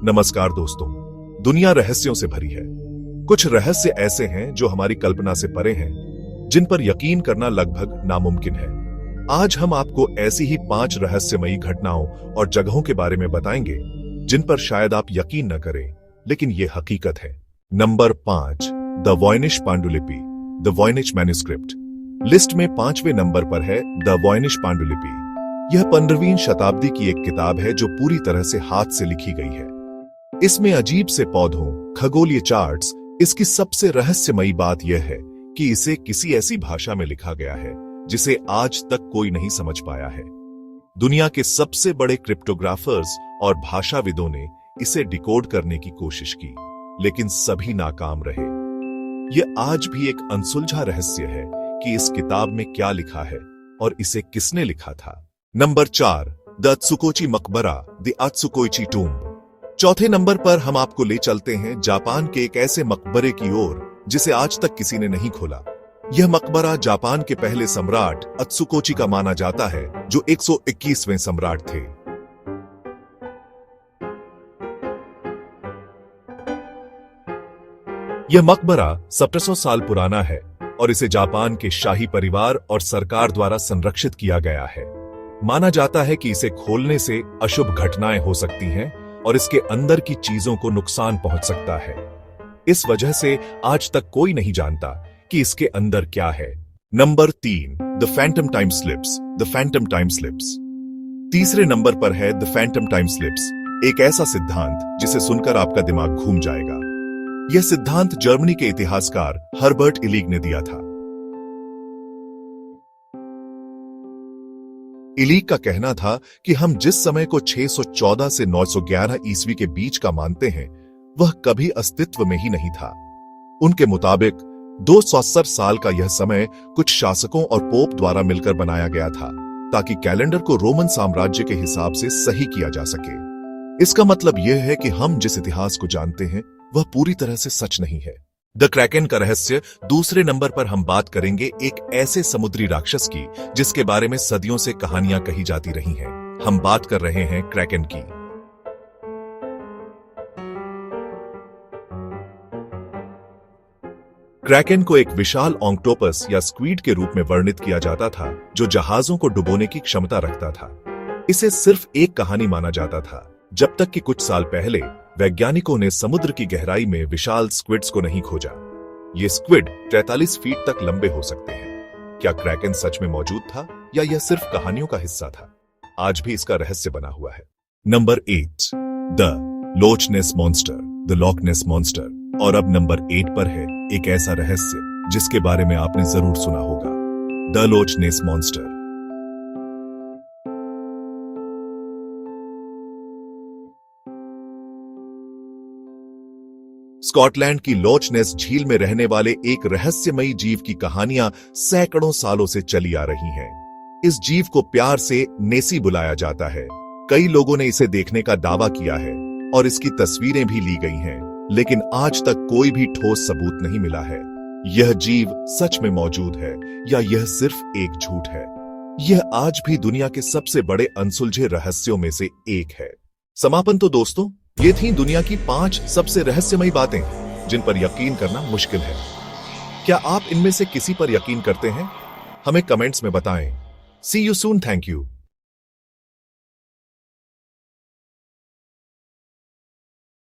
नमस्कार दोस्तों। दुनिया रहस्यों से भरी है। कुछ रहस्य ऐसे हैं जो हमारी कल्पना से परे हैं, जिन पर यकीन करना लगभग नामुमकिन है। आज हम आपको ऐसी ही 5 रहस्यमयी घटनाओं और जगहों के बारे में बताएंगे जिन पर शायद आप यकीन न करें, लेकिन ये हकीकत है। नंबर 5, द वॉयनिश पांडुलिपि, द वॉयनिच मैन्युस्क्रिप्ट। लिस्ट में 5वें नंबर पर है द वॉयनिश पांडुलिपि। यह 15वीं शताब्दी की एक किताब है जो पूरी तरह से हाथ से लिखी गई है। इसमें अजीब से पौधों, खगोलीय चार्ट्स। इसकी सबसे रहस्यमयी बात यह है कि इसे किसी ऐसी भाषा में लिखा गया है जिसे आज तक कोई नहीं समझ पाया है। दुनिया के सबसे बड़े क्रिप्टोग्राफर्स और भाषाविदों ने इसे डिकोड करने की कोशिश की, लेकिन सभी नाकाम रहे। यह आज भी एक अनसुलझा रहस्य है कि इस किताब में क्या लिखा है और इसे किसने लिखा था। नंबर 4, द अत्सुकोची मकबरा, द अत्सुकोइची टूम्ब। चौथे नंबर पर हम आपको ले चलते हैं जापान के एक ऐसे मकबरे की ओर जिसे आज तक किसी ने नहीं खोला। यह मकबरा जापान के पहले सम्राट अत्सुकोची का माना जाता है, जो 121वें सम्राट थे। यह मकबरा 1700 साल पुराना है और इसे जापान के शाही परिवार और सरकार द्वारा संरक्षित किया गया है। माना जाता है कि इसे खोलने से अशुभ घटनाएं हो सकती हैं और इसके अंदर की चीजों को नुकसान पहुंच सकता है। इस वजह से आज तक कोई नहीं जानता कि इसके अंदर क्या है। Number 3, the Phantom time slips, the Phantom time slips. तीसरे नंबर पर है द फैंटम टाइम स्लिप्स, एक ऐसा सिद्धांत जिसे सुनकर आपका दिमाग घूम जाएगा। यह सिद्धांत जर्मनी के इतिहासकार हर्बर्ट इलीग ने दिया था। इलीग का कहना था कि हम जिस समय को 614 से 911 ईस्वी के बीच का मानते हैं, वह कभी अस्तित्व में ही नहीं था। उनके मुताबिक 270 साल का यह समय कुछ शासकों और पोप द्वारा मिलकर बनाया गया था, ताकि कैलेंडर को रोमन साम्राज्य के हिसाब से सही किया जा सके। इसका मतलब यह है कि हम जिस इतिहास को जानते हैं वह पूरी तरह से सच नहीं है। द क्रैकेन का रहस्य। दूसरे नंबर पर हम बात करेंगे एक ऐसे समुद्री राक्षस की जिसके बारे में सदियों से कहानियां कही जाती रही हैं। हम बात कर रहे हैं क्रैकेन की। क्रैकेन को एक विशाल ऑक्टोपस या स्क्वीड के रूप में वर्णित किया जाता था, जो जहाजों को डुबोने की क्षमता रखता था। इसे सिर्फ एक कहानी माना जाता था, जब तक कि कुछ साल पहले वैज्ञानिकों ने समुद्र की गहराई में विशाल स्क्विड्स को नहीं खोजा। ये स्क्विड 43 फीट तक लंबे हो सकते हैं। क्या क्रैकेन सच में मौजूद था या यह सिर्फ कहानियों का हिस्सा था? आज भी इसका रहस्य बना हुआ है। Number 8, the Loch Ness monster, the Loch Ness monster. और अब नंबर 8 पर है एक ऐसा रहस्य जिसके बारे में आपने जरूर सुना होगा, the Loch Ness monster. Scotland की लोच नेस झील में रहने वाले एक रहस्यमयी जीव की कहानियां सैकड़ों सालों से चली आ रही हैं। इस जीव को प्यार से नेसी बुलाया जाता है। कई लोगों ने इसे देखने का दावा किया है और इसकी तस्वीरें भी ली गई हैं, लेकिन आज तक कोई भी ठोस सबूत नहीं मिला है। यह जीव सच में मौजूद है या यह सिर्फ एक झूठ है? यह आज भी दुनिया के सबसे बड़े अनसुलझे रहस्यों में से एक है। समापन तो दोस्तों, ये थी दुनिया की 5 सबसे रहस्यमयी बातें जिन पर यकीन करना मुश्किल है। क्या आप इनमें से किसी पर यकीन करते हैं? हमें कमेंट्स में बताएं। सी यू सून। Thank you.